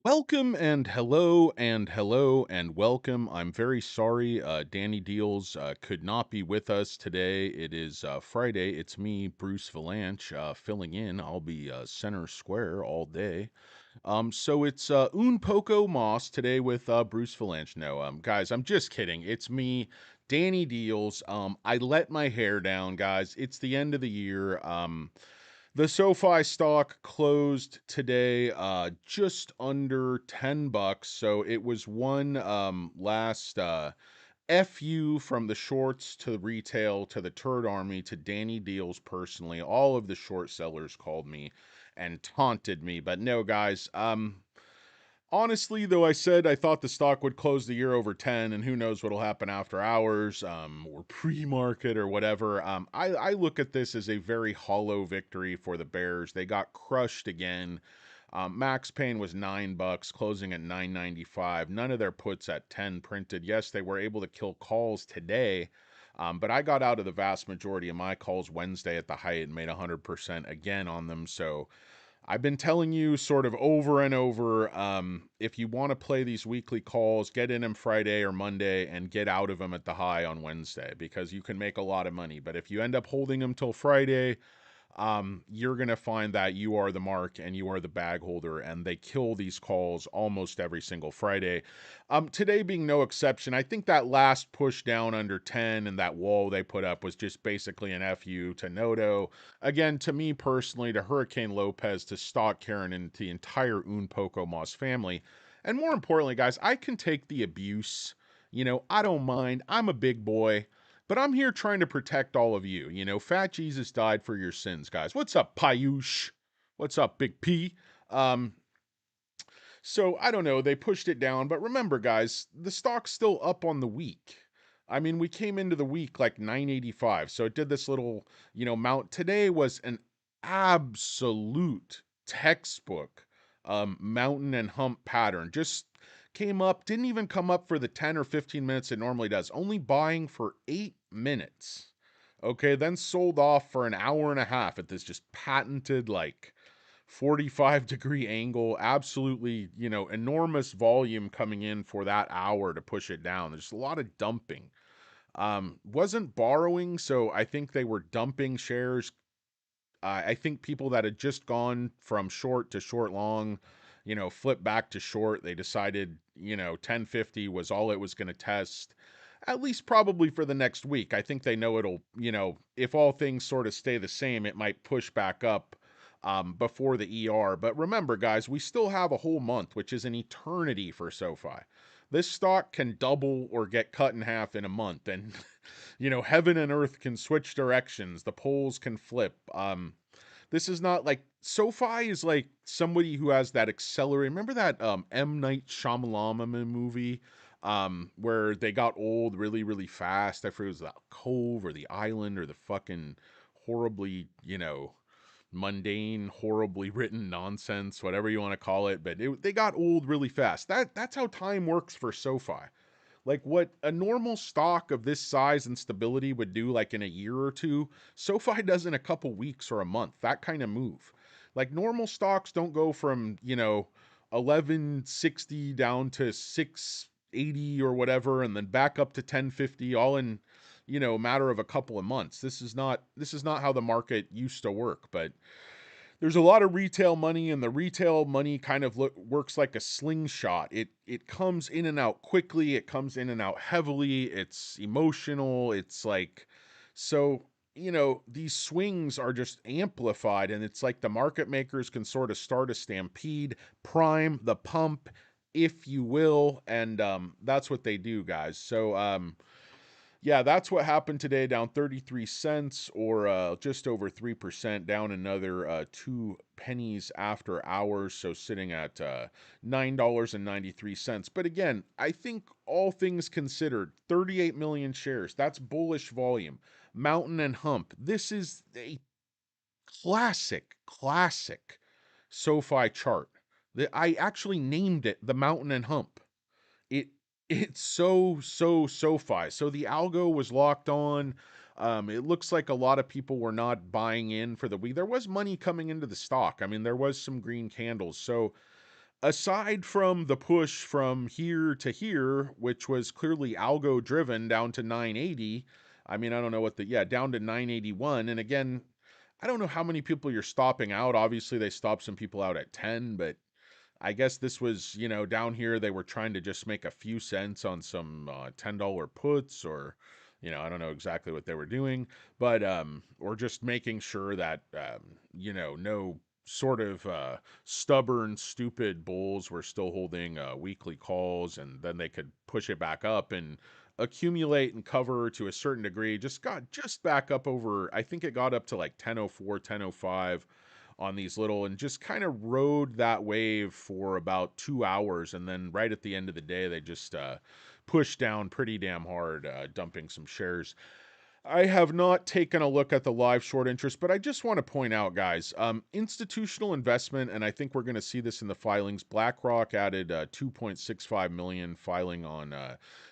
Welcome and hello and welcome. I'm very sorry, Danny Deals could not be with us today. It is Friday. It's me, Bruce Valanche, filling in. I'll be center square all day. So it's Un Poco Moss today with Bruce Valanche. No, guys, I'm just kidding. It's me, Danny Deals. I let my hair down, guys. It's the end of the year. The SoFi stock closed today just under 10 bucks. So it was one last FU from the shorts to retail to the turd army to Danny Deals personally. All of the short sellers called me and taunted me. But no, guys, honestly, though, I said I thought the stock would close the year over 10, and who knows what'll happen after hours, or pre-market or whatever. I look at this as a very hollow victory for the Bears. They got crushed again. Max Payne was $9, closing at 9.95. None of their puts at 10 printed. Yes, they were able to kill calls today, but I got out of the vast majority of my calls Wednesday at the height and made 100% again on them. So I've been telling you sort of over and over, if you want to play these weekly calls, get in them Friday or Monday and get out of them at the high on Wednesday because you can make a lot of money. But if you end up holding them till Friday, you're going to find that you are the mark and you are the bag holder, and they kill these calls almost every single Friday. Today being no exception. I think that last push down under 10 and that wall they put up was just basically an FU to Noto. Again, to me personally, to Hurricane Lopez, to Stock Karen, and to the entire Un Poco Moss family. And more importantly, guys, I can take the abuse. I don't mind. I'm a big boy. But I'm here trying to protect all of you. Fat Jesus died for your sins, guys. What's up, Payush? What's up, Big P? Um, so I don't know. They pushed it down, but remember, guys, the stock's still up on the week. I mean, we came into the week like 985, so it did this little, mount. Today was an absolute textbook mountain and hump pattern. Just came up, didn't even come up for the 10 or 15 minutes it normally does, only buying for 8 minutes. Okay, then sold off for an hour and a half at this just patented, like, 45-degree angle. Absolutely, enormous volume coming in for that hour to push it down. There's a lot of dumping. Wasn't borrowing, so I think they were dumping shares. I think people that had just gone from short to short long, flip back to short. They decided, 1050 was all it was going to test, at least probably for the next week. I think they know it'll, if all things sort of stay the same, it might push back up before the ER. But remember, guys, we still have a whole month, which is an eternity for SoFi. This stock can double or get cut in half in a month, and heaven and earth can switch directions. The poles can flip. This is not like SoFi is like somebody who has that accelerate. Remember that M Night Shyamalan movie where they got old really really fast. I forget it was the Cove or the Island or the fucking horribly mundane, horribly written nonsense, whatever you want to call it. But they got old really fast. That's how time works for SoFi. Like what a normal stock of this size and stability would do like in a year or two, SoFi does in a couple weeks or a month. That kind of move. Like normal stocks don't go from, 1160 down to 680 or whatever and then back up to 1050 all in, a matter of a couple of months. This is not how the market used to work, but there's a lot of retail money, and the retail money kind of works like a slingshot. It comes in and out quickly, it comes in and out heavily, it's emotional, it's like, so these swings are just amplified, and it's like the market makers can sort of start a stampede, prime the pump, if you will, and that's what they do, guys. So yeah, that's what happened today, down 33 cents or just over 3%, down another 2 pennies after hours, so sitting at $9.93. But again, I think all things considered, 38 million shares, that's bullish volume. Mountain and hump. This is a classic SoFi chart. I actually named it the mountain and hump. It it's so SoFi. So the algo was locked on. It looks like a lot of people were not buying in for the week. There was money coming into the stock. I mean, there was some green candles. So aside from the push from here to here, which was clearly algo driven down to 980. I mean, I don't know what the, yeah, down to 981. And again, I don't know how many people you're stopping out. Obviously, they stopped some people out at 10, but I guess this was, down here they were trying to just make a few cents on some $10 puts, or, I don't know exactly what they were doing, but or just making sure that no sort of stubborn, stupid bulls were still holding weekly calls, and then they could push it back up and accumulate and cover to a certain degree. Just got just back up over, I think it got up to like 1004, 1005 on these little, and just kind of rode that wave for about 2 hours, and then right at the end of the day they just pushed down pretty damn hard, dumping some shares. I have not taken a look at the live short interest, but I just want to point out, guys, institutional investment, and I think we're going to see this in the filings. BlackRock added 2.65 million filing on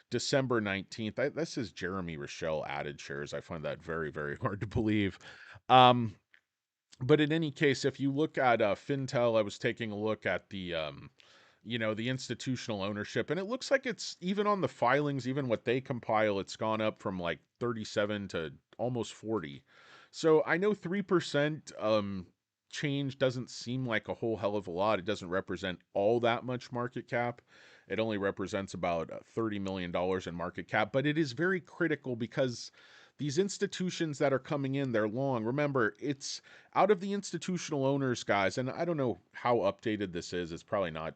December 19th. This is Jeremy Rochelle added shares. I find that very, very hard to believe. Um, but in any case, if you look at Fintel, I was taking a look at the institutional ownership, and it looks like it's even on the filings, even what they compile, it's gone up from like 37 to almost 40. So I know 3% change doesn't seem like a whole hell of a lot. It doesn't represent all that much market cap. It only represents about $30 million in market cap, but it is very critical because these institutions that are coming in, they're long. Remember, it's out of the institutional owners, guys, and I don't know how updated this is. It's probably not,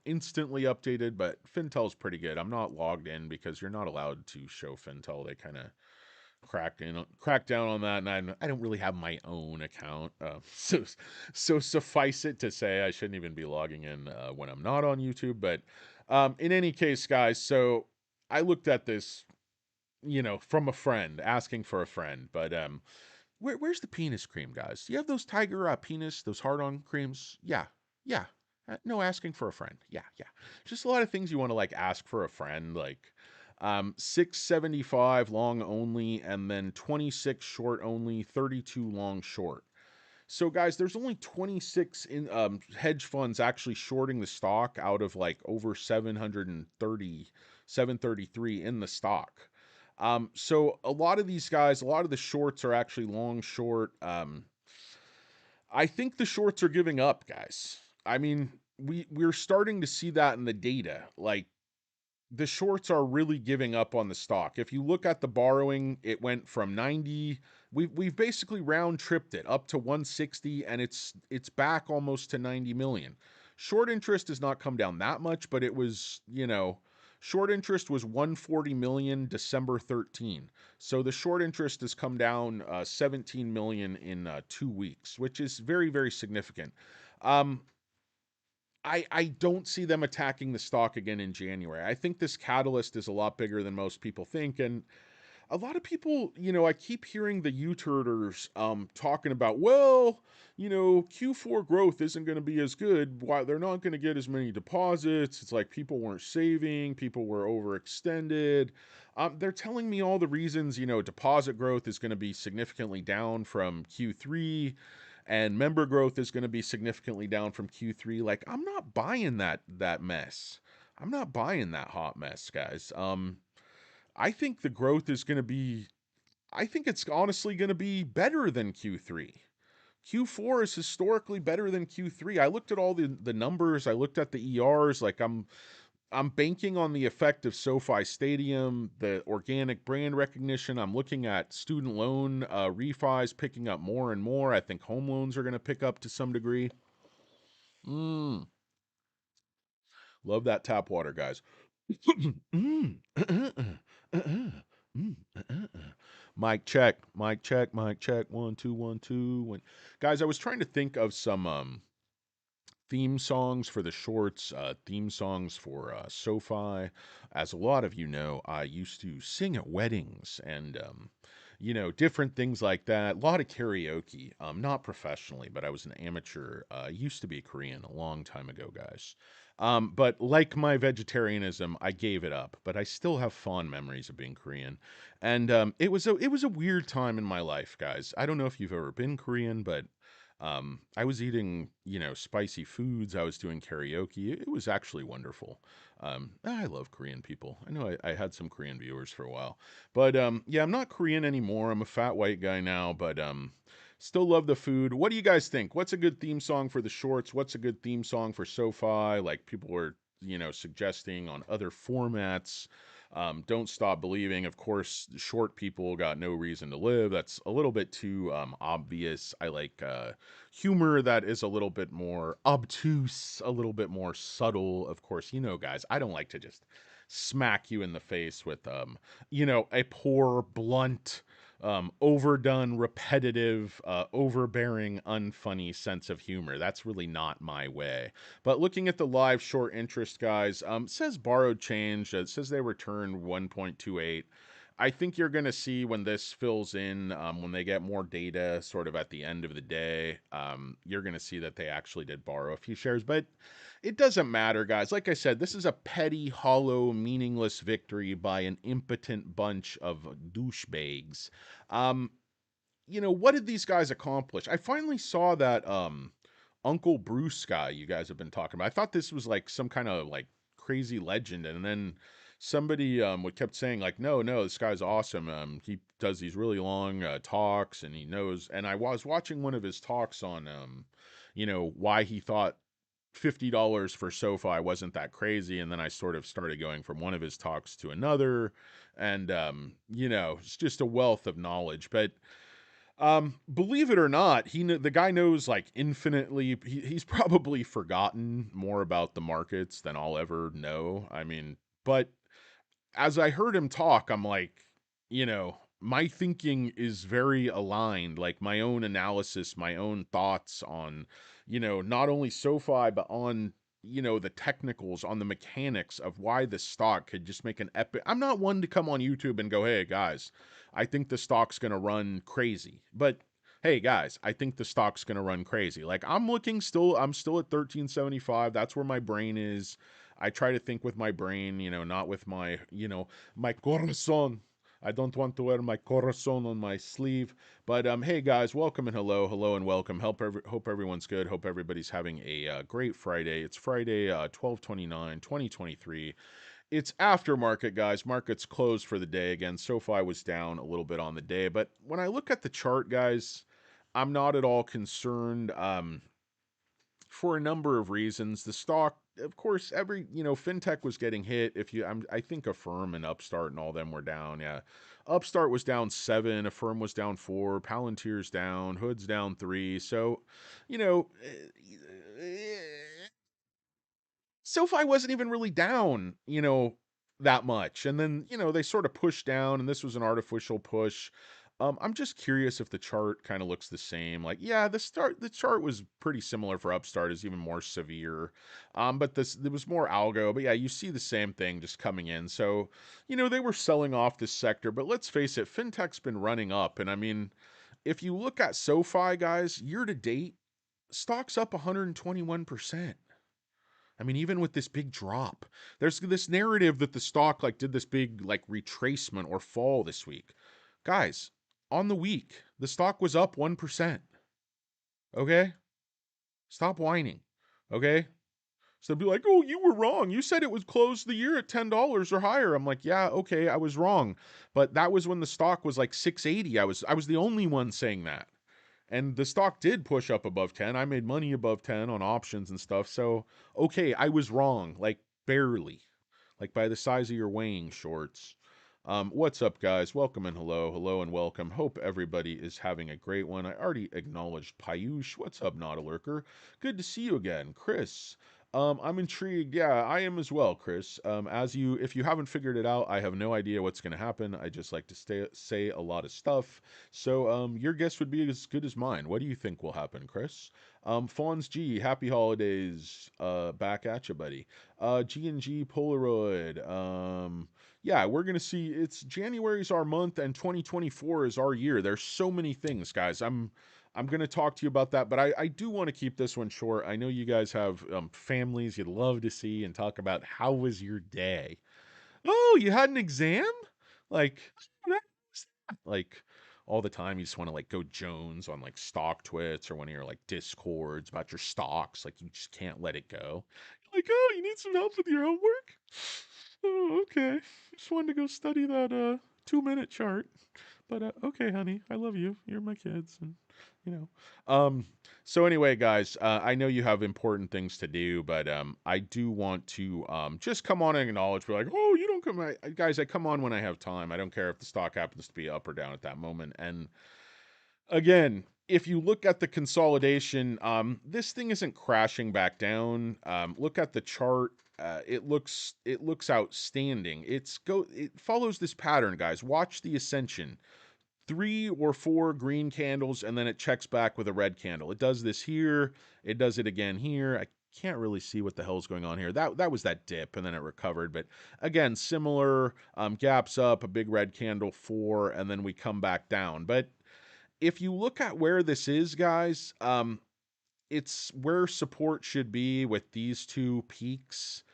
instantly updated, but Fintel's pretty good. I'm not logged in because you're not allowed to show Fintel. They kind of cracked down on that, and I don't really have my own account. So suffice it to say, I shouldn't even be logging in when I'm not on YouTube. But in any case, guys, so I looked at this, from a friend, asking for a friend. But where's the penis cream, guys? Do you have those tiger penis, those hard-on creams? Yeah, yeah. No, asking for a friend. Yeah, yeah. Just a lot of things you want to like ask for a friend, like 675 long only, and then 26 short only, 32 long short. So, guys, there's only 26 in hedge funds actually shorting the stock out of like over 730, 733 in the stock. So a lot of these guys, a lot of the shorts are actually long short. I think the shorts are giving up, guys. I mean, we're starting to see that in the data. Like the shorts are really giving up on the stock. If you look at the borrowing, it went from 90, we've basically round tripped it up to 160, and it's back almost to 90 million. Short interest has not come down that much, but it was, short interest was 140 million December 13. So the short interest has come down 17 million in 2 weeks, which is very, very significant. Um, I don't see them attacking the stock again in January. I think this catalyst is a lot bigger than most people think, and a lot of people, I keep hearing the U-turners talking about, well, Q4 growth isn't going to be as good. Why they're not going to get as many deposits. It's like people weren't saving, people were overextended. They're telling me all the reasons, deposit growth is going to be significantly down from Q3, and member growth is going to be significantly down from Q3. Like, I'm not buying that mess. I'm not buying that hot mess, guys. I think the growth is going to be, I think it's honestly going to be better than Q3. Q4 is historically better than Q3. I looked at all the numbers, I looked at the ERs, like I'm banking on the effect of SoFi Stadium, the organic brand recognition. I'm looking at student loan refis picking up more and more. I think home loans are going to pick up to some degree. Mm, love that tap water, guys. Mm. Mm. Mic check, mic check, mic check. 1 2 1 2 1. Guys, I was trying to think of some theme songs for the shorts, theme songs for SoFi. As a lot of you know, I used to sing at weddings and, different things like that. A lot of karaoke, not professionally, but I was an amateur. Used to be Korean a long time ago, guys. But like my vegetarianism, I gave it up. But I still have fond memories of being Korean, and it was a weird time in my life, guys. I don't know if you've ever been Korean, but I was eating, spicy foods. I was doing karaoke. It was actually wonderful. I love Korean people. I know I had some Korean viewers for a while, but yeah, I'm not Korean anymore. I'm a fat white guy now, but still love the food. What do you guys think? What's a good theme song for the shorts? What's a good theme song for SoFi? Like people were, suggesting on other formats. Don't Stop Believing. Of course, short people got no reason to live. That's a little bit too obvious. I like humor that is a little bit more obtuse, a little bit more subtle. Of course, guys, I don't like to just smack you in the face with, a poor, blunt, overdone, repetitive, overbearing, unfunny sense of humor. That's really not my way. But looking at the live short interest, guys, it says borrowed change. It says they returned 1.28. I think you're going to see when this fills in, when they get more data sort of at the end of the day, you're going to see that they actually did borrow a few shares. But it doesn't matter, guys. Like I said, this is a petty, hollow, meaningless victory by an impotent bunch of douchebags. Um, what did these guys accomplish? I finally saw that Uncle Bruce guy you guys have been talking about. I thought this was like some kind of like crazy legend, and then somebody would kept saying like, no, no, this guy's awesome. He does these really long talks, and he knows. And I was watching one of his talks on why he thought $50 for SoFi wasn't that crazy, and then I sort of started going from one of his talks to another, and it's just a wealth of knowledge. But believe it or not, the guy knows like infinitely. He's probably forgotten more about the markets than I'll ever know. I mean, but as I heard him talk, I'm like, my thinking is very aligned. Like my own analysis, my own thoughts on, not only SoFi, but on, the technicals, on the mechanics of why the stock could just make an epic. I'm not one to come on YouTube and go, hey, guys, I think the stock's going to run crazy. But hey, guys, I think the stock's going to run crazy. Like I'm still at 1375. That's where my brain is. I try to think with my brain, not with my, my corazon. I don't want to wear my corazon on my sleeve. But hey guys, welcome and hello and welcome. Hope everyone's good. Hope everybody's having a great Friday. It's Friday, 12/29, 2023. It's aftermarket, guys. Markets closed for the day again. SoFi was down a little bit on the day, but when I look at the chart, guys, I'm not at all concerned. For a number of reasons. The stock, of course, fintech was getting hit. I think Affirm and Upstart and all them were down. Yeah, Upstart was down 7, Affirm was down 4, Palantir's down, Hood's down 3. So, you know, SoFi wasn't even really down, that much. And then, they sort of pushed down, and this was an artificial push. I'm just curious if the chart kind of looks the same. Like, yeah, the chart was pretty similar for Upstart, is even more severe. But there was more algo. But yeah, you see the same thing just coming in. So, they were selling off this sector. But let's face it, fintech's been running up. And I mean, if you look at SoFi, guys, year to date, stock's up 121%. I mean, even with this big drop, there's this narrative that the stock like did this big like retracement or fall this week. Guys, on the week, the stock was up 1%. Okay? Stop whining. Okay? So be like, oh, you were wrong. You said it was closed the year at $10 or higher. I'm like, yeah, okay, I was wrong. But that was when the stock was like 680. I was the only one saying that. And the stock did push up above 10. I made money above 10 on options and stuff. So, okay, I was wrong, like barely, like by the size of your weighing shorts. What's up, guys? Welcome and hello and welcome. Hope everybody is having a great one. I already acknowledged Payush. What's up, Not a Lurker? Good to see you again, Chris. I'm intrigued. Yeah, I am as well, Chris. If you haven't figured it out, I have no idea what's going to happen. I just like to say a lot of stuff. So, your guess would be as good as mine. What do you think will happen, Chris? Fawns G, happy holidays. Back at you, buddy. G&G Polaroid. Yeah, we're gonna see. It's January's our month, and 2024 is our year. There's so many things, guys. I'm going to talk to you about that, but I do want to keep this one short. I know you guys have families you'd love to see and talk about how was your day. Oh, you had an exam? Like, like, all the time. You just want to like go Jones on like stock twits or one of your like discords about your stocks. Like you just can't let it go. You're like, oh, you need some help with your homework? Oh, okay. Just wanted to go study that 2 minute chart. But okay, honey, I love you. You're my kids, and you know. So anyway, guys, I know you have important things to do, but I do want to just come on and acknowledge. We're like, oh, you don't come, guys. I come on when I have time. I don't care if the stock happens to be up or down at that moment. And again, if you look at the consolidation, this thing isn't crashing back down. Look at the chart. It looks outstanding. It follows this pattern, guys. Watch the ascension. 3 or 4 green candles, and then it checks back with a red candle. It does this here. It does it again here. I can't really see what the hell's going on here. That was that dip, and then it recovered. But again, similar gaps up, a big red candle, 4, and then we come back down. But if you look at where this is, guys, it's where support should be with these two peaks.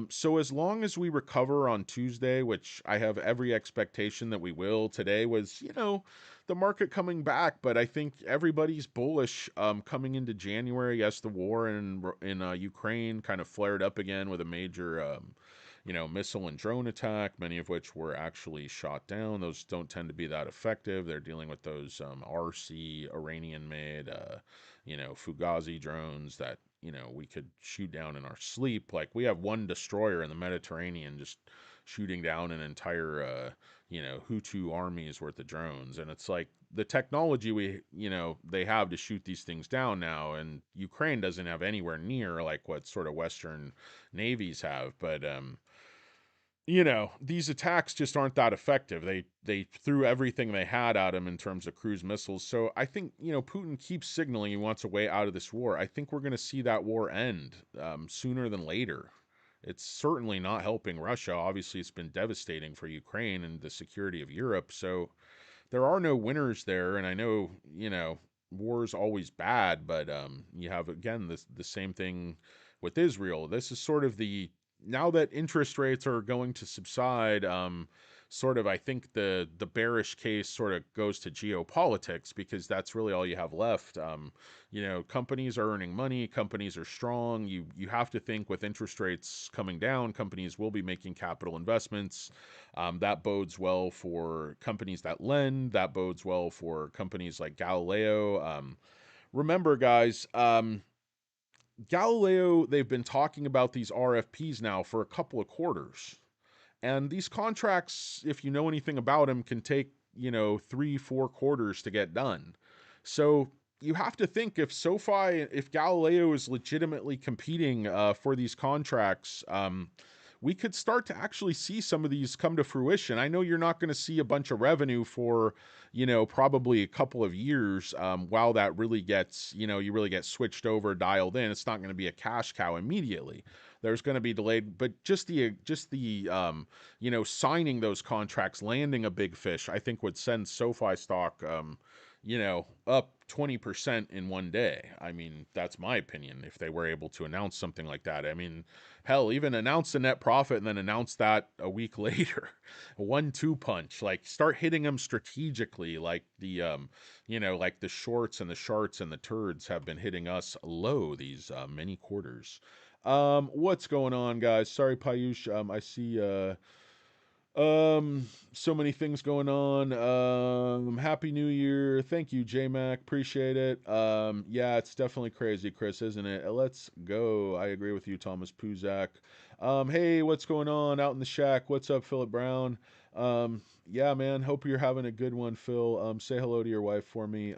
So as long as we recover on Tuesday, which I have every expectation that we will, today was, the market coming back, but I think everybody's bullish coming into January. Yes, the war in Ukraine kind of flared up again with a major, missile and drone attack, many of which were actually shot down. Those don't tend to be that effective. They're dealing with those RC Iranian-made, Fugazi drones that we could shoot down in our sleep. Like we have one destroyer in the Mediterranean just shooting down an entire, Hutu army's worth of drones. And it's like the technology they have to shoot these things down now. And Ukraine doesn't have anywhere near like what sort of Western navies have. But, these attacks just aren't that effective. They threw everything they had at him in terms of cruise missiles. So I think Putin keeps signaling he wants a way out of this war. I think we're going to see that war end sooner than later. It's certainly not helping Russia. Obviously, it's been devastating for Ukraine and the security of Europe. So there are no winners there. And I know war is always bad, but you have again the same thing with Israel. This is sort of the now that interest rates are going to subside, sort of I think the bearish case sort of goes to geopolitics because that's really all you have left. Companies are earning money, companies are strong. You have to think with interest rates coming down, companies will be making capital investments. That bodes well for companies that lend. That bodes well for companies like Galileo. Remember, guys, Galileo, they've been talking about these RFPs now for a couple of quarters. And these contracts, if you know anything about them, can take, 3, 4 quarters to get done. So you have to think if Galileo is legitimately competing for these contracts, we could start to actually see some of these come to fruition. I know you're not going to see a bunch of revenue for, probably a couple of years while that really gets, you really get switched over, dialed in. It's not going to be a cash cow immediately. There's going to be delayed, but signing those contracts, landing a big fish, I think would send SoFi stock, up 20% in one day. I mean, that's my opinion. If they were able to announce something like that, I mean, hell, even announce the net profit and then announce that a week later, a 1-2 punch, like start hitting them strategically, like like the shorts and the sharts and the turds have been hitting us low these many quarters. What's going on, guys? Sorry, Payush. I see so many things going on. Happy New Year. Thank you, J-Mac. Appreciate it. Yeah, it's definitely crazy, Chris, isn't it? Let's go. I agree with you, Thomas Puzak. Hey, what's going on out in the shack? What's up, Philip Brown? Yeah, man. Hope you're having a good one, Phil. Say hello to your wife for me.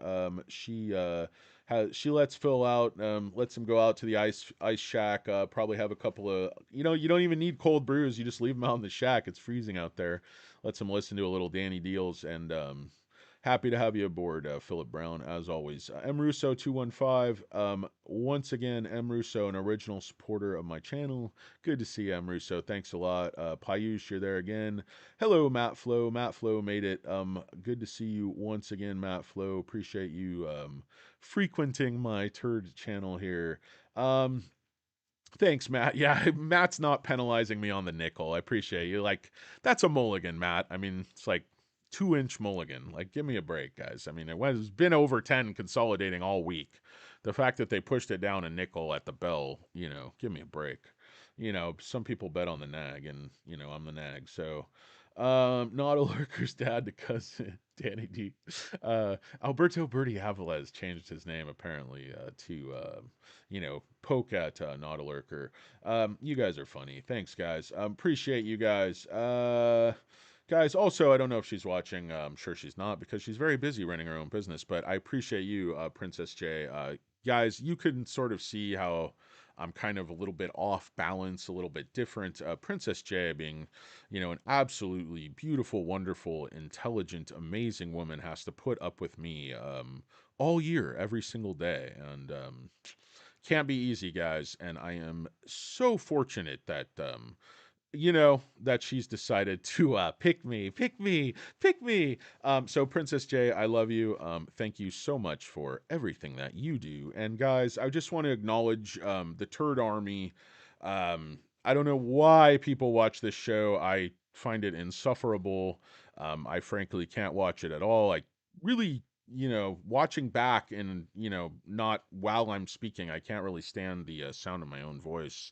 She lets Phil out, lets him go out to the ice shack, probably have a couple of, you don't even need cold brews. You just leave him out in the shack. It's freezing out there. Lets him listen to a little Danny Deals, and happy to have you aboard, Philip Brown, as always. M. Russo 215. Once again, M. Russo, an original supporter of my channel. Good to see you, M. Russo. Thanks a lot. Payush, you're there again. Hello, Matt Flo. Matt Flo made it. Good to see you once again, Matt Flo. Appreciate you frequenting my turd channel here. Thanks, Matt. Yeah, Matt's not penalizing me on the nickel. I appreciate you. Like, that's a mulligan, Matt. I mean, it's like 2-inch mulligan. Like, give me a break, guys. I mean, it's been over 10 consolidating all week. The fact that they pushed it down a nickel at the bell, give me a break. Some people bet on the nag, and I'm the nag. So, not a lurker's dad to cousin Danny D. Alberto Berti Aviles changed his name apparently to poke at not a lurker. You guys are funny. Thanks, guys. Appreciate you guys. Guys, also, I don't know if she's watching. I'm sure she's not because she's very busy running her own business. But I appreciate you, Princess J. Guys, you can sort of see how I'm kind of a little bit off balance, a little bit different. Princess J, being, an absolutely beautiful, wonderful, intelligent, amazing woman, has to put up with me all year, every single day, and can't be easy, guys. And I am so fortunate that that she's decided to pick me, pick me, pick me. So Princess J, I love you. Thank you so much for everything that you do. And guys, I just want to acknowledge the Turd Army. I don't know why people watch this show. I find it insufferable. I frankly can't watch it at all. I really, watching back and, not while I'm speaking, I can't really stand the sound of my own voice.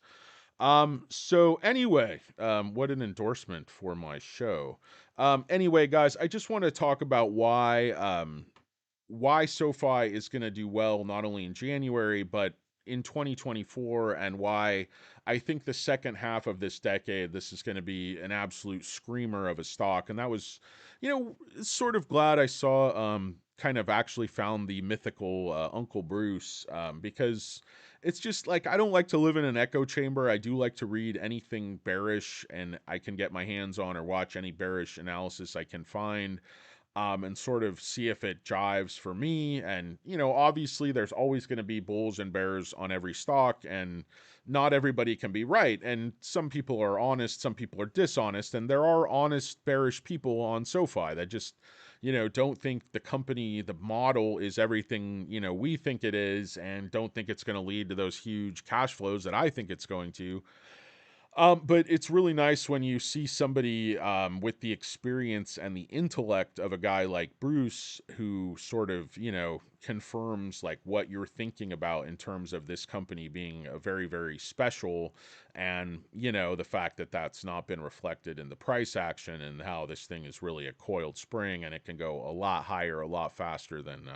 So anyway, what an endorsement for my show. Anyway, guys, I just want to talk about why SoFi is going to do well not only in January but in 2024, and why I think the second half of this decade this is going to be an absolute screamer of a stock. And that was, sort of glad I saw kind of actually found the mythical Uncle Bruce, because it's just like I don't like to live in an echo chamber. I do like to read anything bearish and I can get my hands on, or watch any bearish analysis I can find, and sort of see if it jives for me. And, obviously there's always going to be bulls and bears on every stock, and not everybody can be right. And some people are honest, some people are dishonest, and there are honest bearish people on SoFi that just, don't think the company, the model is everything, we think it is, and don't think it's going to lead to those huge cash flows that I think it's going to. But it's really nice when you see somebody with the experience and the intellect of a guy like Bruce, who sort of, confirms like what you're thinking about in terms of this company being a very, very special. And, the fact that that's not been reflected in the price action, and how this thing is really a coiled spring and it can go a lot higher, a lot faster than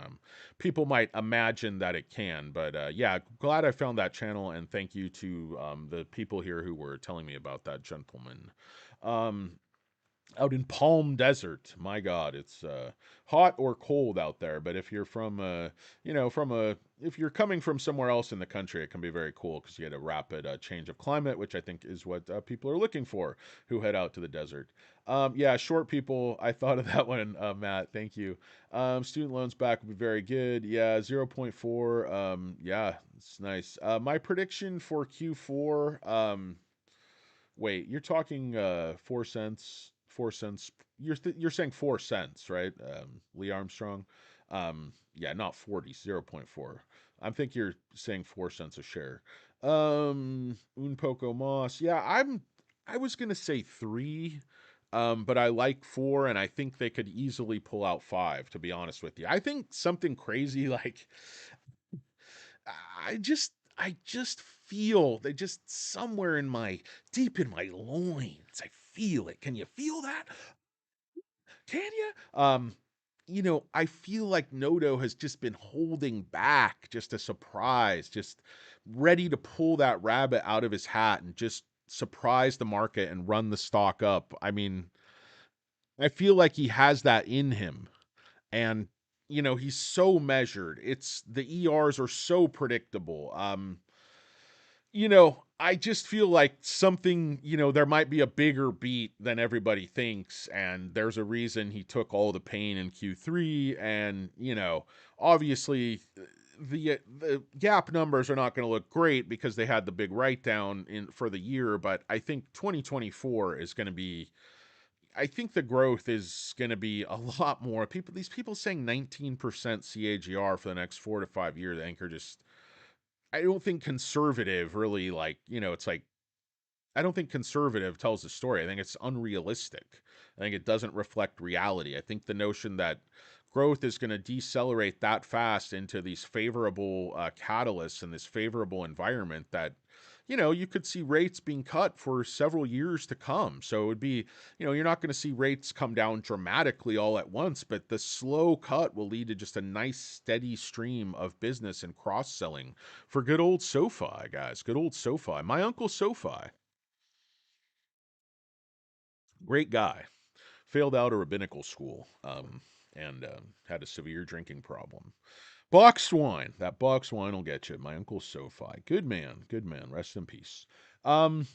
people might imagine that it can. But yeah, glad I found that channel, and thank you to the people here who were telling me about that gentleman. Um, Out in Palm Desert, my God, it's hot or cold out there. But if you're from if you're coming from somewhere else in the country, it can be very cool because you get a rapid change of climate, which I think is what people are looking for who head out to the desert. Yeah, short people. I thought of that one, Matt. Thank you. Student loans back would be very good. Yeah, 0.4. Yeah, it's nice. My prediction for Q4. Wait, you're talking 4 cents, 4 cents. You're saying 4 cents, right? Lee Armstrong. Yeah, not 40, 0.4. I think you're saying 4 cents a share. Un poco más. Yeah, I was gonna say three. But I like four, and I think they could easily pull out five, to be honest with you. I think something crazy like I just feel they just somewhere in my deep in my loins. I feel it. Can you feel that? Can you? I feel like Noto has just been holding back, just a surprise, just ready to pull that rabbit out of his hat and just surprise the market and run the stock up. I mean, I feel like he has that in him. And he's so measured. It's the ERs are so predictable. I just feel like something, there might be a bigger beat than everybody thinks, and there's a reason he took all the pain in Q3. And obviously the gap numbers are not going to look great because they had the big write down in for the year. But I think 2024 is going to be, I think the growth is going to be a lot more. These people saying 19% CAGR for the next 4 to 5 years, I think are just, I don't think conservative really, like, it's like, I don't think conservative tells the story. I think it's unrealistic. I think it doesn't reflect reality. I think the notion that growth is going to decelerate that fast into these favorable catalysts and this favorable environment that, you could see rates being cut for several years to come. So it would be, you're not going to see rates come down dramatically all at once, but the slow cut will lead to just a nice steady stream of business and cross selling for good old SoFi, guys. Good old SoFi. My uncle SoFi, great guy, failed out of rabbinical school, and had a severe drinking problem. Boxed wine. That boxed wine will get you. My uncle SoFi. Good man. Good man. Rest in peace. Um,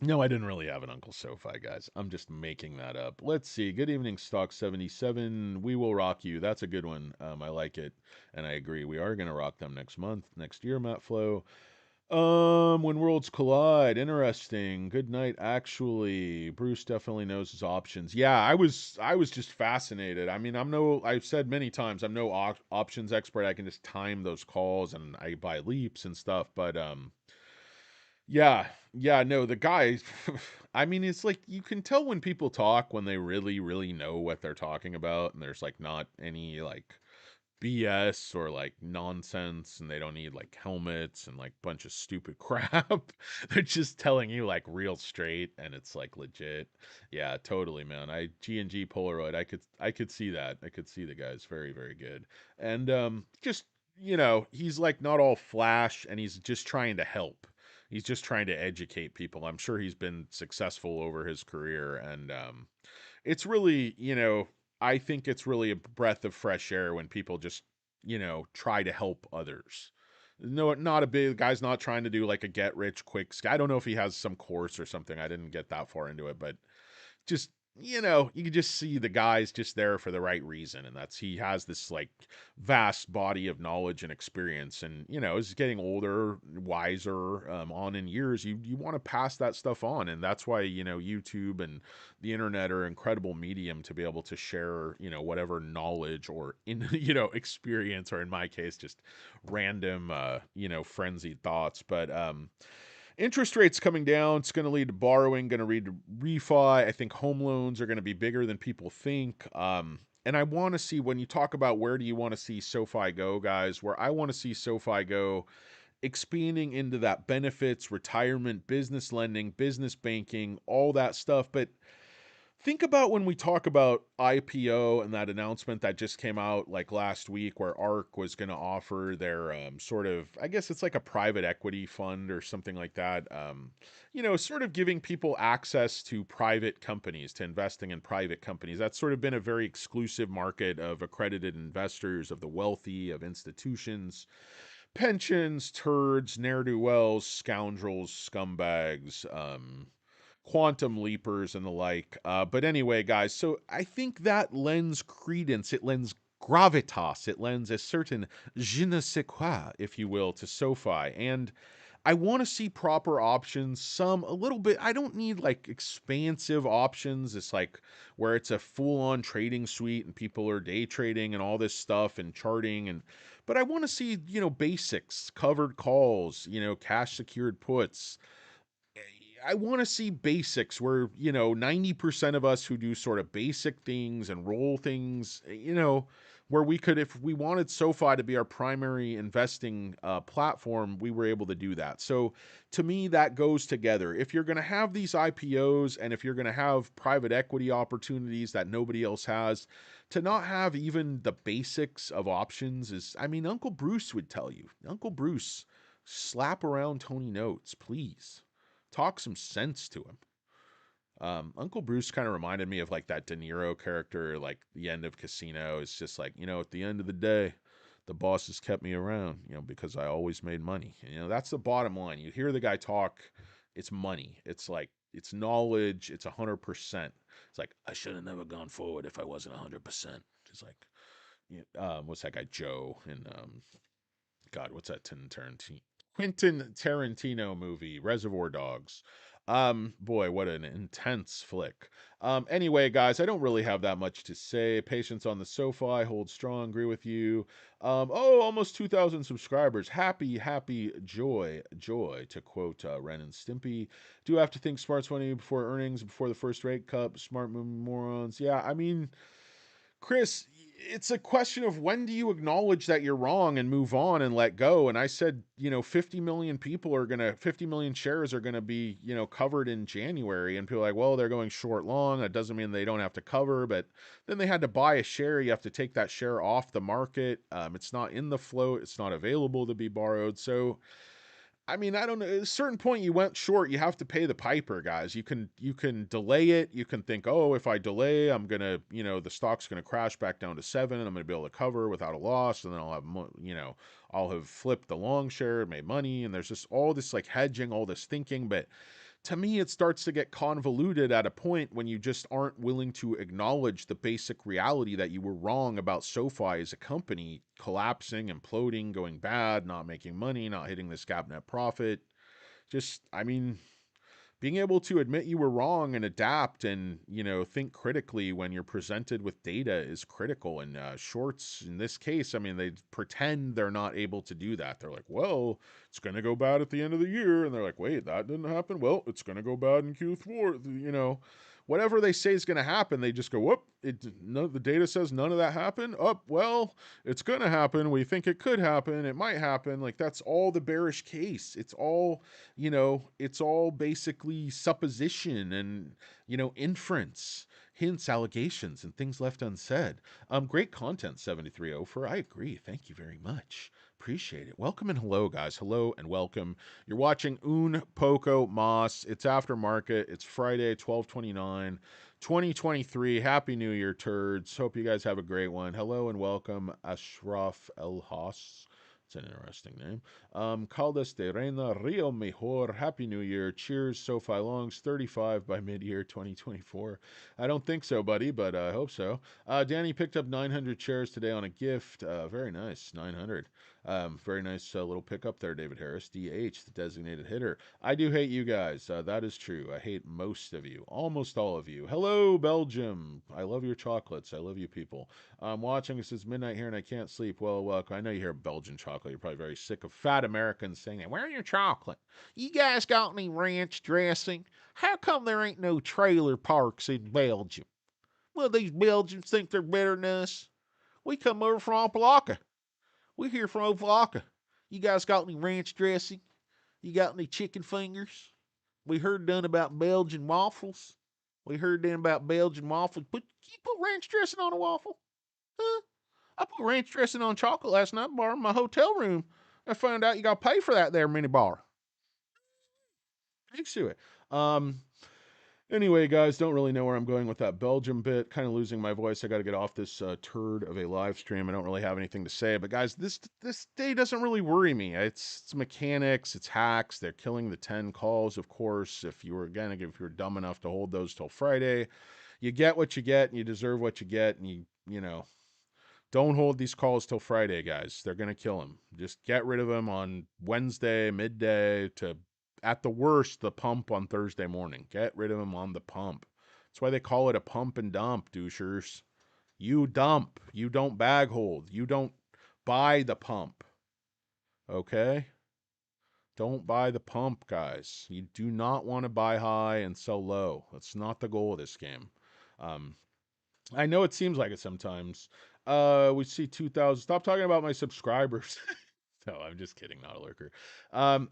no, I didn't really have an Uncle SoFi, guys. I'm just making that up. Let's see. Good evening, Stock 77. We will rock you. That's a good one. I like it, and I agree. We are going to rock them next month, next year, Matt Flo. When worlds collide. Interesting. Good night, actually. Bruce definitely knows his options. Yeah, I was just fascinated. I mean, I've said many times, I'm no options expert. I can just time those calls and I buy leaps and stuff, but yeah, yeah, no, the guy, I mean, it's like you can tell when people talk when they really, really know what they're talking about, and there's like not any like BS or like nonsense, and they don't need like helmets and like bunch of stupid crap. They're just telling you like real straight, and it's like legit. Yeah, totally, man. G&G Polaroid, I could see that. I could see the guy's very, very good, and just he's like not all flash, and he's just trying to help. He's just trying to educate people. I'm sure he's been successful over his career, and it's really, I think it's really a breath of fresh air when people just, try to help others. No, not a big guy's not trying to do like a get rich quick. I don't know if he has some course or something. I didn't get that far into it, but just you can just see the guy's just there for the right reason, and that's he has this like vast body of knowledge and experience, and as he's getting older, wiser, on in years, you want to pass that stuff on, and that's why YouTube and the internet are incredible medium to be able to share whatever knowledge or in experience, or in my case just random frenzied thoughts. But interest rates coming down. It's going to lead to borrowing, going to lead to refi. I think home loans are going to be bigger than people think. And I want to see, when you talk about where do you want to see SoFi go, guys, where I want to see SoFi go, expanding into that benefits, retirement, business lending, business banking, all that stuff. But think about when we talk about IPO and that announcement that just came out like last week, where ARK was going to offer their sort of, I guess it's like a private equity fund or something like that. Sort of giving people access to private companies, to investing in private companies. That's sort of been a very exclusive market of accredited investors, of the wealthy, of institutions, pensions, turds, ne'er do wells, scoundrels, scumbags, quantum leapers and the like. But anyway, guys, so I think that lends credence, it lends gravitas, it lends a certain je ne sais quoi, if you will, to SoFi. And I want to see proper options, some a little bit. I don't need like expansive options. It's like where it's a full on trading suite and people are day trading and all this stuff and charting. But I want to see, basics, covered calls, cash secured puts. I want to see basics where, 90% of us who do sort of basic things and roll things, where we could, if we wanted SoFi to be our primary investing platform, we were able to do that. So to me, that goes together. If you're going to have these IPOs and if you're going to have private equity opportunities that nobody else has, to not have even the basics of options is, I mean, Uncle Bruce would tell you, Uncle Bruce, slap around Tony Notes, please. Talk some sense to him. Uncle Bruce kind of reminded me of like that De Niro character, like the end of Casino. It's just like, at the end of the day, the bosses kept me around, because I always made money. That's the bottom line. You hear the guy talk, it's money. It's like, it's knowledge. It's 100%. It's like, I should have never gone forward if I wasn't 100%. It's like, what's that guy, Joe? And God, what's that Quentin Tarantino movie, Reservoir Dogs? Boy, what an intense flick. Anyway, guys, I don't really have that much to say. Patience on the SoFi, hold strong, agree with you. Almost 2,000 subscribers. Happy, happy, joy, joy, to quote Ren and Stimpy. Do have to think smart 20 before earnings, before the first rate cut, smart morons. Yeah, I mean, Chris, it's a question of when do you acknowledge that you're wrong and move on and let go? And I said, 50 million people are going to, 50 million shares are going to be, covered in January. And people are like, well, they're going short long. That doesn't mean they don't have to cover, but then they had to buy a share. You have to take that share off the market. It's not in the float, it's not available to be borrowed. So, I mean, I don't know. At a certain point, you went short. You have to pay the piper, guys. You can delay it. You can think, oh, if I delay, I'm gonna, the stock's gonna crash back down to 7, and I'm gonna be able to cover without a loss, and then I'll have flipped the long share, made money, and there's just all this like hedging, all this thinking, but to me, it starts to get convoluted at a point when you just aren't willing to acknowledge the basic reality that you were wrong about SoFi as a company collapsing, imploding, going bad, not making money, not hitting this gap net profit. Just, I mean, being able to admit you were wrong and adapt and think critically when you're presented with data is critical. And shorts in this case, I mean, they pretend they're not able to do that. They're like, well, it's going to go bad at the end of the year, and they're like, wait, that didn't happen. Well, it's going to go bad in Q4. Whatever they say is going to happen, they just go, whoop, the data says none of that happened. Oh, well, it's going to happen. We think it could happen. It might happen. Like, that's all the bearish case. It's all basically supposition and, inference, hints, allegations, and things left unsaid. Great content, 7304. I agree. Thank you very much. Appreciate it. Welcome and hello, guys. Hello and welcome. You're watching Un Poco Mas. It's aftermarket. It's Friday, 12/29, 2023. Happy New Year, turds. Hope you guys have a great one. Hello and welcome, Ashraf El Haas. It's an interesting name. Caldas de Reina, Rio Mejor. Happy New Year. Cheers, SoFi Longs, 35 by mid-year 2024. I don't think so, buddy, but I hope so. Danny picked up 900 shares today on a gift. Very nice, 900. Very nice little pickup there, David Harris. DH, the designated hitter. I do hate you guys. That is true. I hate most of you. Almost all of you. Hello, Belgium. I love your chocolates. I love you people. I'm watching. It says midnight here and I can't sleep. Well, welcome. I know you hear Belgian chocolate. You're probably very sick of fat Americans saying that. Where's your chocolate? You guys got any ranch dressing? How come there ain't no trailer parks in Belgium? Well, these Belgians think they're better than us. We come over from Opelika. We here from Opelika. You guys got any ranch dressing? You got any chicken fingers? We heard done about Belgian waffles. We heard then about Belgian waffles. You put ranch dressing on a waffle? Huh? I put ranch dressing on chocolate last night bar in my hotel room. I found out you got to pay for that there mini bar. Thanks to it. Anyway, guys, don't really know where I'm going with that Belgium bit. Kind of losing my voice. I got to get off this turd of a live stream. I don't really have anything to say. But guys, this day doesn't really worry me. It's mechanics. It's hacks. They're killing the 10 calls, of course. If you're dumb enough to hold those till Friday, you get what you get, and you deserve what you get, and don't hold these calls till Friday, guys. They're going to kill them. Just get rid of them on Wednesday, midday, to, at the worst, the pump on Thursday morning. Get rid of them on the pump. That's why they call it a pump and dump, douchers. You dump. You don't bag hold. You don't buy the pump. Okay? Don't buy the pump, guys. You do not want to buy high and sell low. That's not the goal of this game. Um, I know it seems like it sometimes. We see 2,000. Stop talking about my subscribers. No, I'm just kidding, not a lurker.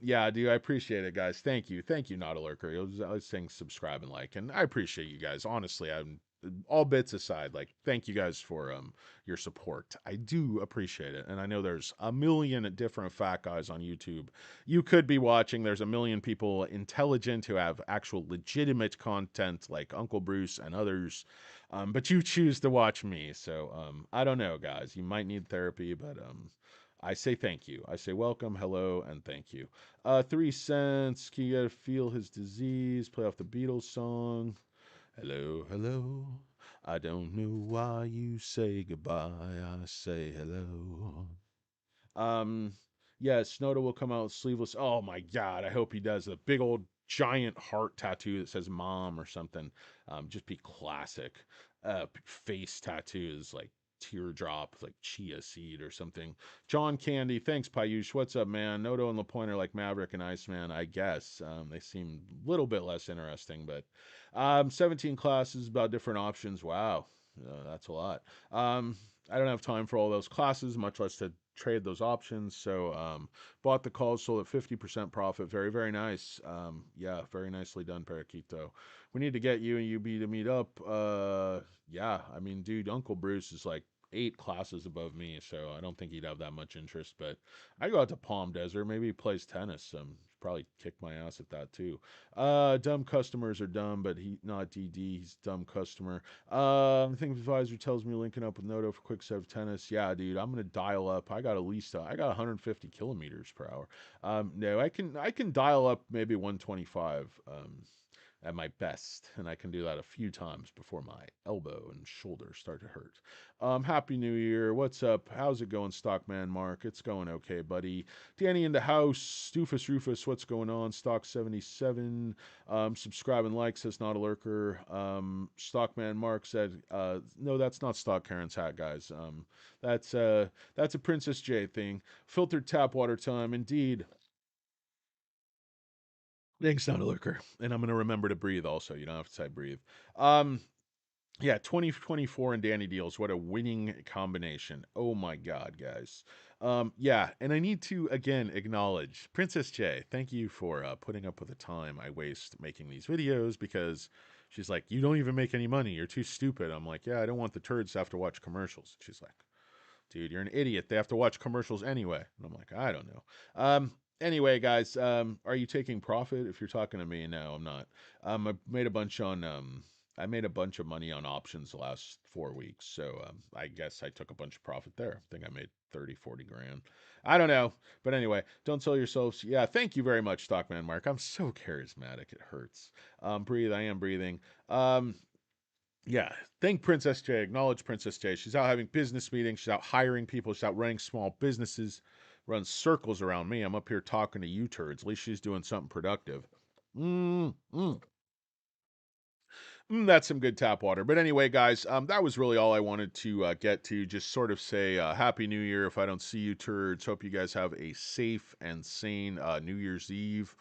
Yeah, dude, I appreciate it, guys. Thank you, not a lurker. I was saying subscribe and like, and I appreciate you guys. Honestly, I'm all bits aside. Like, thank you guys for your support. I do appreciate it, and I know there's a million different fat guys on YouTube. You could be watching. There's a million people intelligent who have actual legitimate content, like Uncle Bruce and others. But you choose to watch me, so I don't know, guys. You might need therapy, but I say thank you. I say welcome, hello, and thank you. 3 cents. Can you gotta feel his disease? Play off the Beatles song. Hello, hello. I don't know why you say goodbye. I say hello. Um, yeah, Snowda will come out sleeveless. Oh my God, I hope he does. The big old giant heart tattoo that says mom or something. Just be classic. Face tattoos like teardrop, like chia seed or something. John Candy, thanks, Payush. What's up, man? Noto and LaPointe are like Maverick and Iceman, I guess. They seem a little bit less interesting, but 17 classes about different options. Wow, that's a lot. I don't have time for all those classes, much less to trade those options. So bought the calls, sold at 50% profit. Very, very nice. Yeah, very nicely done, Paraquito. We need to get you and UB to meet up. Yeah, I mean, dude, Uncle Bruce is like 8 classes above me, so I don't think he'd have that much interest. But I go out to Palm Desert. Maybe he plays tennis. Probably kick my ass at that too. Dumb customers are dumb, but he not DD. He's dumb customer. I think advisor tells me linking up with Noto for quick set of tennis. Yeah, dude, I'm gonna dial up. I got at least I got 150 kilometers per hour. No, I can dial up maybe 125. At my best, and I can do that a few times before my elbow and shoulder start to hurt. Happy New Year. What's up? How's it going, Stockman Mark? It's going okay, buddy. Danny in the house. Doofus Rufus, what's going on? Stock 77. Subscribe and like, says not a lurker. Stockman Mark said, no, that's not Stock Karen's hat, guys. That's a Princess J thing. Filtered tap water time, indeed. Thanks, not a lurker. And I'm gonna remember to breathe also. You don't have to say breathe. Um, yeah, 2024 and Danny Deals. What a winning combination. Oh my God, guys. Yeah, and I need to again acknowledge Princess J. Thank you for putting up with the time I waste making these videos because she's like, you don't even make any money. You're too stupid. I'm like, yeah, I don't want the turds to have to watch commercials. She's like, dude, you're an idiot. They have to watch commercials anyway. And I'm like, I don't know. Anyway, guys, are you taking profit? If you're talking to me, no, I'm not. I made a bunch on I made a bunch of money on options the last 4 weeks. So I guess I took a bunch of profit there. I think I made 30, 40 grand. I don't know. But anyway, don't sell yourselves. Yeah, thank you very much, Stockman Mark. I'm so charismatic. It hurts. Breathe. I am breathing. Yeah, thank Princess J. Acknowledge Princess J. She's out having business meetings. She's out hiring people. She's out running small businesses. Runs circles around me. I'm up here talking to you turds. At least she's doing something productive. Mm, mm. That's some good tap water. But anyway, guys, that was really all I wanted to get to. Just sort of say Happy New Year if I don't see you turds. Hope you guys have a safe and sane New Year's Eve.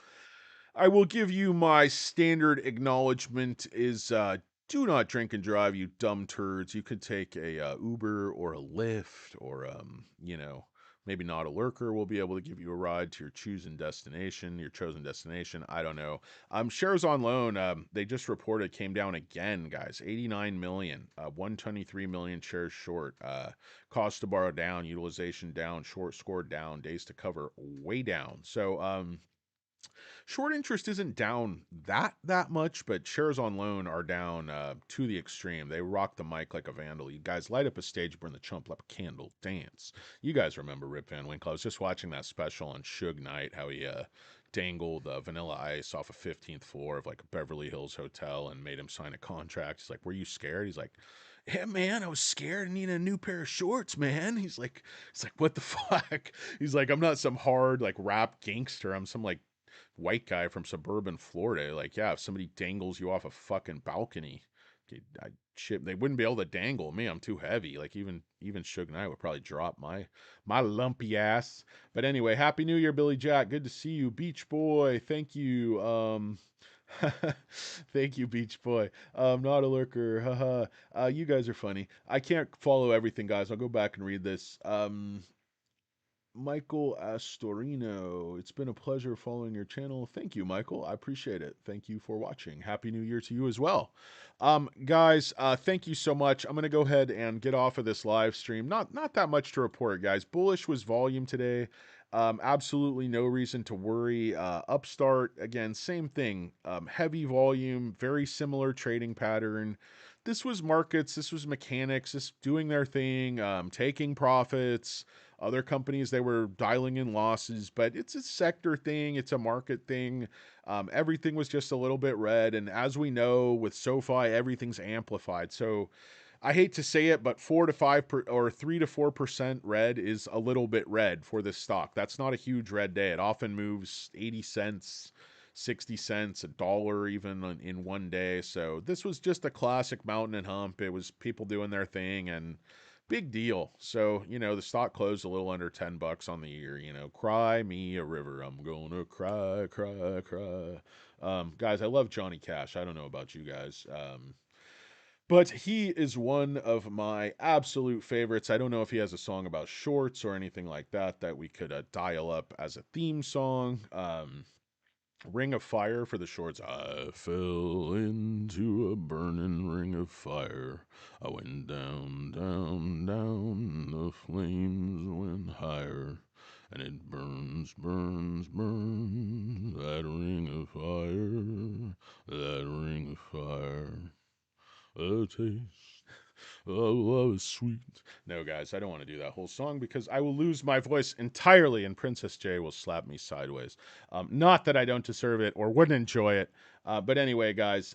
I will give you my standard acknowledgement is do not drink and drive, you dumb turds. You could take a Uber or a Lyft or maybe not a lurker will be able to give you a ride to your chosen destination. I don't know. Shares on loan, they just reported came down again, guys. 89 million, 123 million shares short. Cost to borrow down, utilization down, short score down, days to cover way down. So short interest isn't down that much, but shares on loan are down to the extreme. They rock the mic like a vandal. You guys light up a stage, burn the chump like a candle, dance. You guys remember Rip Van Winkle? I was just watching that special on Suge Knight, how he dangled Vanilla Ice off a 15th floor of like a Beverly Hills hotel and made him sign a contract. He's like, "Were you scared?" He's like, "Yeah, man, I was scared. I needed a new pair of shorts, man." He's like, "What the fuck?" He's like, "I'm not some hard like rap gangster. I'm some like white guy from suburban Florida. Like, yeah, if somebody dangles you off a fucking balcony, they wouldn't be able to dangle me. I'm too heavy. Like even Suge Knight would probably drop my lumpy ass. But anyway, Happy New Year, Billy Jack. Good to see you, Beach Boy. Thank you. Thank you, Beach Boy. Not a lurker. Haha. You guys are funny. I can't follow everything, guys. I'll go back and read this. Michael Astorino. It's been a pleasure following your channel. Thank you, Michael. I appreciate it. Thank you for watching. Happy New Year to you as well. Guys, thank you so much. I'm going to go ahead and get off of this live stream. Not that much to report, guys. Bullish was volume today. Absolutely no reason to worry. Upstart, again, same thing. Heavy volume, very similar trading pattern. This was markets, this was mechanics, just doing their thing, taking profits. Other companies, they were dialing in losses, but it's a sector thing. It's a market thing. Everything was just a little bit red. And as we know with SoFi, everything's amplified. So I hate to say it, but 3 to 4% red is a little bit red for this stock. That's not a huge red day. It often moves 80 cents, 60 cents, a dollar even in one day. So this was just a classic mountain and hump. It was people doing their thing and big deal. So, the stock closed a little under $10 on the year. Cry me a river. I'm gonna cry, cry, cry. Guys, I love Johnny Cash. I don't know about you guys. But he is one of my absolute favorites. I don't know if he has a song about shorts or anything like that that we could dial up as a theme song. Ring of Fire for the shorts. I fell into a burning ring of fire. I went down, down, down. The flames went higher. And it burns, burns, burns. That ring of fire. That ring of fire. A taste of love is sweet. No, guys, I don't want to do that whole song because I will lose my voice entirely and Princess J will slap me sideways. Not that I don't deserve it or wouldn't enjoy it. But anyway, guys,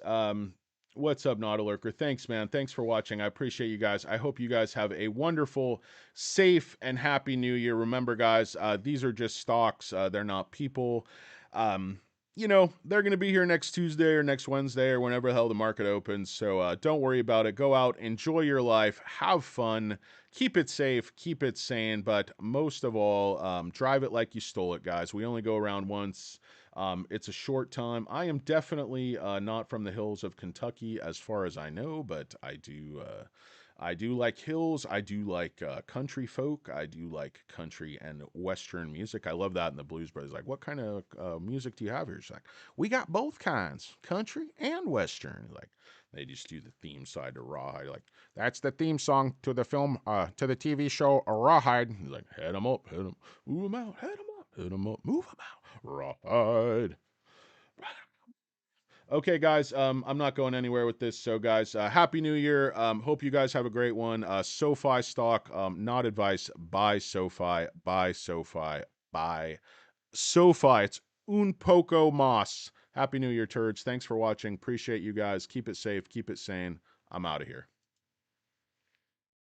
what's up, Nautilurker? Thanks, man. Thanks for watching. I appreciate you guys. I hope you guys have a wonderful, safe, and happy new year. Remember, guys, these are just stocks. They're not people. Um, they're going to be here next Tuesday or next Wednesday or whenever the hell the market opens. So don't worry about it. Go out, enjoy your life, have fun, keep it safe, keep it sane, but most of all, drive it like you stole it, guys. We only go around once. It's a short time. I am definitely not from the hills of Kentucky as far as I know, but I do like hills. I do like country folk. I do like country and Western music. I love that in the Blues Brothers. Like, what kind of music do you have here? She's like, we got both kinds, country and Western. Like, they just do the theme side to Rawhide. Like, that's the theme song to the film, to the TV show Rawhide. He's like, head 'em up, head 'em, move 'em out, head 'em up, head 'em up, move 'em out, Rawhide. Okay, guys, I'm not going anywhere with this. So, guys, Happy New Year. Hope you guys have a great one. SoFi stock, not advice. Buy SoFi, buy SoFi, buy SoFi. It's un poco mas. Happy New Year, turds. Thanks for watching. Appreciate you guys. Keep it safe, keep it sane. I'm out of here.